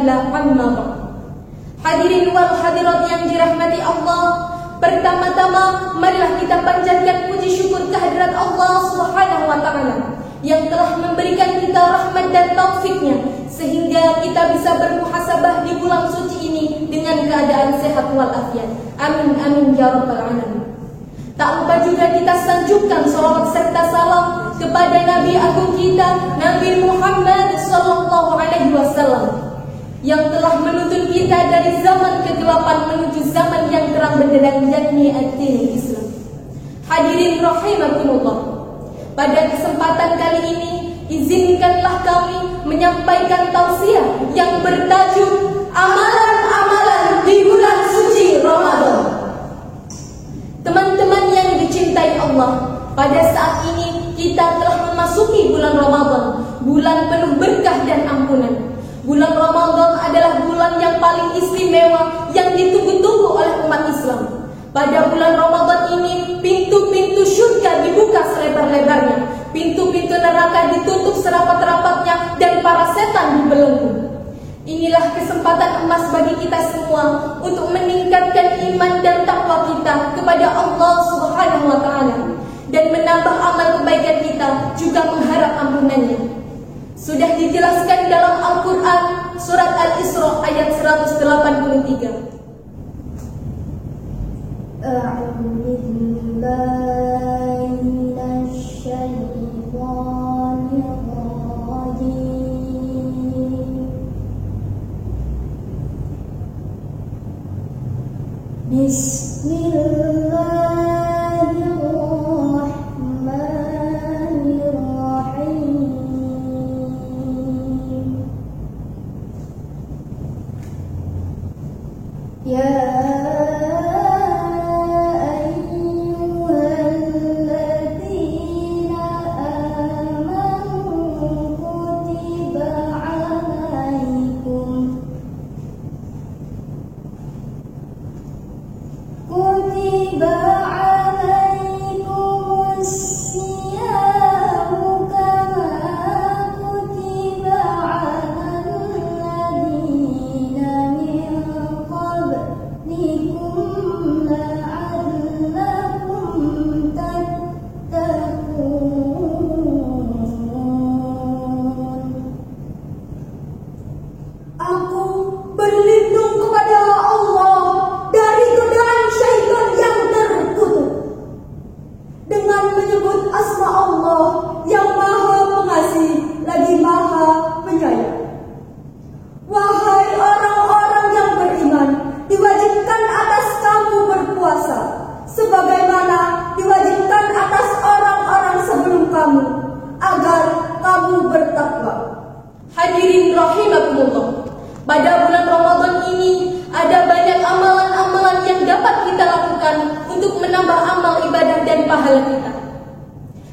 ta'ala amma ba'd. Hadirin wal hadirat yang dirahmati Allah, pertama-tama marilah kita panjatkan puji syukur kehadirat Allah Subhanahu wa taala yang telah memberikan kita rahmat dan taufiknya sehingga kita bisa bermuhasabah di bulan suci ini dengan keadaan sehat walafiat. Amin amin ya rabbal alamin. Tak lupa juga kita sanjungkan salawat serta salam kepada Nabi agung kita, Nabi Muhammad sallallahu alaihi wasallam, yang telah menuntun kita dari zaman kegelapan menuju zaman yang terang benderang, yakni ad-din Islam. Hadirin rahimakumullah, pada kesempatan kali ini izinkanlah kami menyampaikan tausiah yang bertajuk amalan-amalan di bulan suci Ramadan. Teman-teman yang dicintai Allah, pada saat ini kita telah memasuki bulan Ramadan, bulan penuh berkah dan ampunan. Bulan Ramadan adalah bulan yang paling istimewa yang ditunggu-tunggu oleh umat Islam. Pada bulan Ramadan ini, pintu-pintu surga dibuka selebar-lebarnya, pintu-pintu neraka ditutup serapat-rapatnya, dan para setan dibelenggu. Inilah kesempatan emas bagi kita semua untuk meningkatkan iman dan takwa kita kepada Allah Subhanahu wa taala dan menambah amal kebaikan kita, juga mengharap ampunannya. Sudah dijelaskan dalam Al-Quran surat Al-Isra ayat 183. Hadirin rahimakumullah, pada bulan Ramadan ini ada banyak amalan-amalan yang dapat kita lakukan untuk menambah amal ibadah dan pahala kita.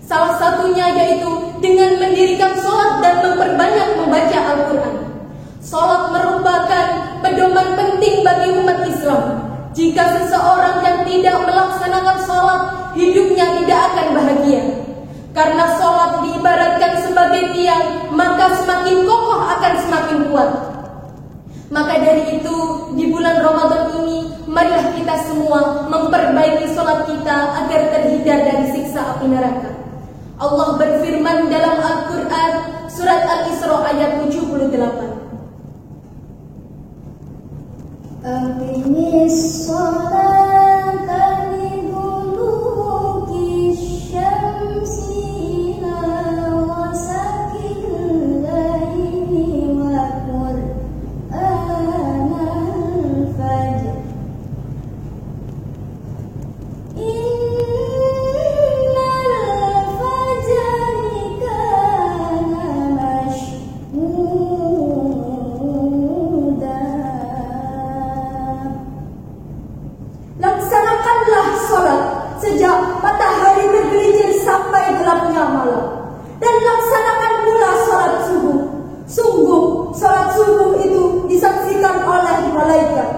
Salah satunya yaitu dengan mendirikan sholat dan memperbanyak membaca Al-Quran. Sholat merupakan pedoman penting bagi umat Islam. Jika seseorang yang tidak melaksanakan sholat, hidupnya tidak akan bahagia. Karena sholat diibaratkan sebagai tiang, maka semakin kokoh akan semakin kuat. Maka dari itu, di bulan Ramadan ini, marilah kita semua memperbaiki sholat kita agar terhindar dari siksa api neraka. Allah berfirman dalam Al-Quran, surat Al-Isra ayat 78. Aqimis sholata liduluki syamsi ila ghasaqil laili wa qur'anal fajr. Sejak matahari tergelincir sampai gelapnya malam, dan laksanakan pula sholat subuh. Sungguh sholat subuh itu disaksikan oleh malaikat.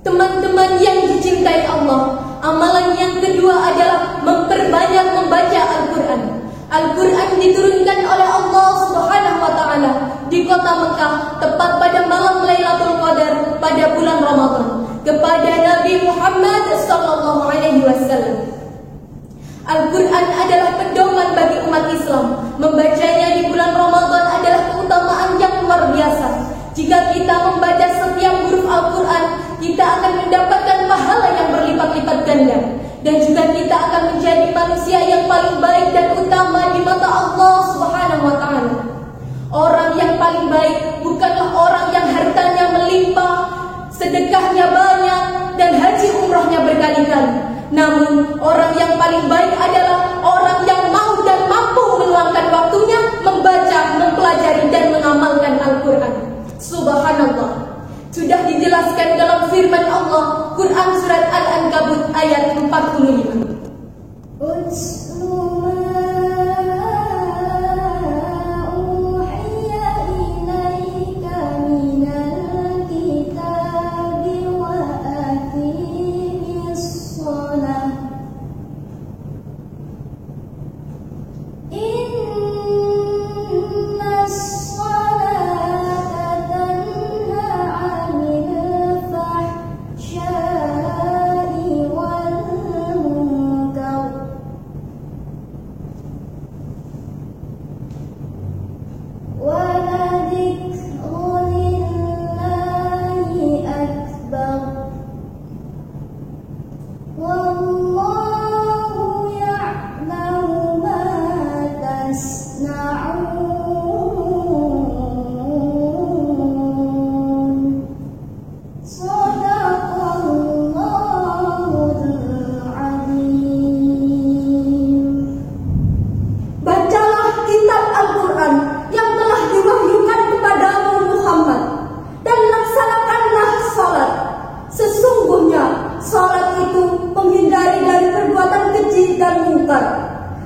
Teman-teman yang dicintai Allah, amalan yang kedua adalah memperbanyak membaca Al-Quran. Al-Quran diturunkan oleh Allah Subhanahu wa taala di kota Mekah tepat pada malam pada bulan Ramadan kepada Nabi Muhammad sallallahu alaihi wasallam. Al-Quran adalah pedoman bagi umat Islam. Membacanya di bulan Ramadan adalah keutamaan yang luar biasa. Jika kita membaca setiap huruf Al-Quran, kita akan mendapatkan pahala yang berlipat-lipat ganda. Dan juga kita akan menjadi manusia yang paling baik dan utama di mata Allah Subhanahu wa ta'ala. Orang yang paling baik bukanlah orang yang hartanya melimpah, sedekahnya banyak, dan haji umrahnya berkali-kali. Namun orang yang paling baik adalah orang yang mau dan mampu meluangkan waktunya membaca, mempelajari, dan mengamalkan Al-Quran. Subhanallah. Sudah dijelaskan dalam firman Allah, Quran surat Al-Ankabut ayat 45.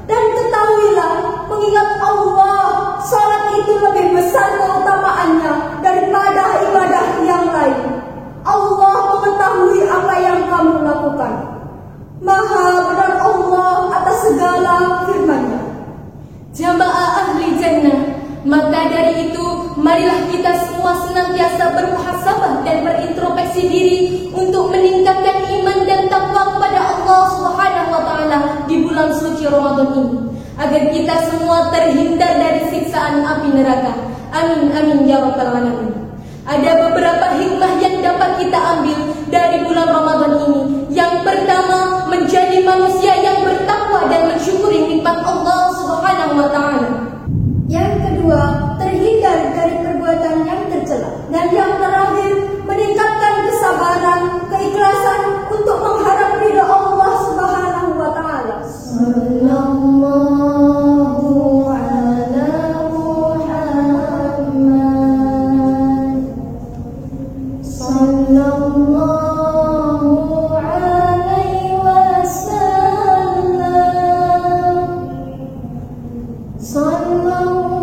Dan ketahuilah, mengingat Allah, salat itu lebih besar keutamaannya daripada ibadah yang lain. Allah mengetahui apa yang kamu lakukan. Maha benar Allah atas segala firman-Nya. Jamaah ahli jannah, maka dari itu marilah kita semua senantiasa bermuhasabah dan berintrospeksi diri untuk meningkatkan iman dan takwa kepada Allah Subhanahu wa taala di bulan suci Ramadan ini, agar kita semua terhindar dari siksaan api neraka. Amin amin ya rabbal alamin. Ada beberapa hikmah yang dapat kita ambil dari bulan Ramadan ini. Yang pertama, menjadi manusia yang bertakwa dan mensyukuri nikmat Allah Subhanahu wa taala. Yang kedua, terhindar dari perbuatan yang tercela. Dan yang terakhir, meningkatkan kesabaran, keikhlasan untuk mengharap ridha Allah Subhanahu wa taala. Sallallahu ala Muhammad. Sallallahu alaihi wasallam. Sallallahu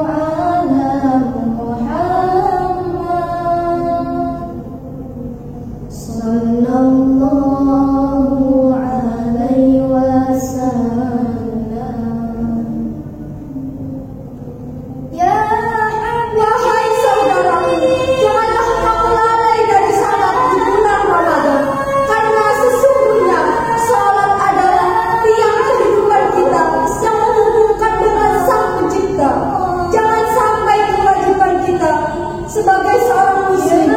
ala Muhammad. Sallallahu alaihi wasallam. Ya wahai saudaraku, janganlah kamu lalai dari salat di bulan Ramadan, karena sesungguhnya salat adalah tiang kehidupan kita yang menghubungkan dengan Sang Pencipta. Jangan sampai kewajiban kita sebagai seorang muslim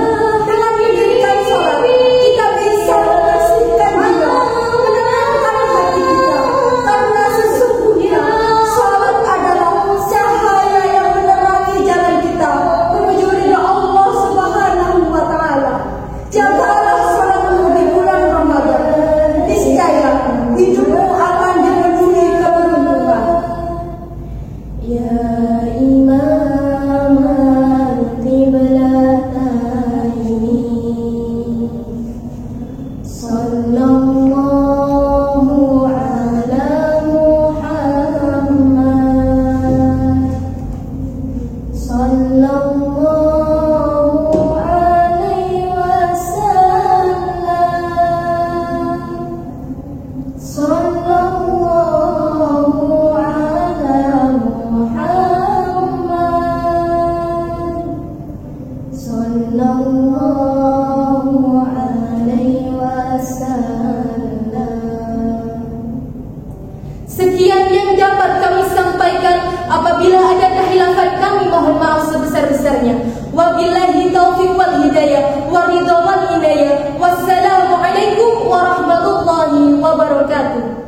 dengan mendirikan salat kita bisa membersihkan jiwa, menenangkan hati kita, karena sesungguhnya salat adalah cahaya yang menerangi jalan kita menuju ridha Allah Subhanahu wa taala. Jagalah salatmu di bulan Ramadan, niscaya hidupmu akan dipenuhi keberuntungan. Ya Imam al-Qiblataini, sallallahu ala Muhammad. Sallallahu alaihi wasallam. Sallallahu ala Muhammad. Sallallahu yang dapat kami sampaikan. Apabila ada kehilafan, kami mohon maaf sebesar-besarnya. Wabillahi taufiq wal hidayah wa ridha wal inayah. Wassalamualaikum warahmatullahi wabarakatuh.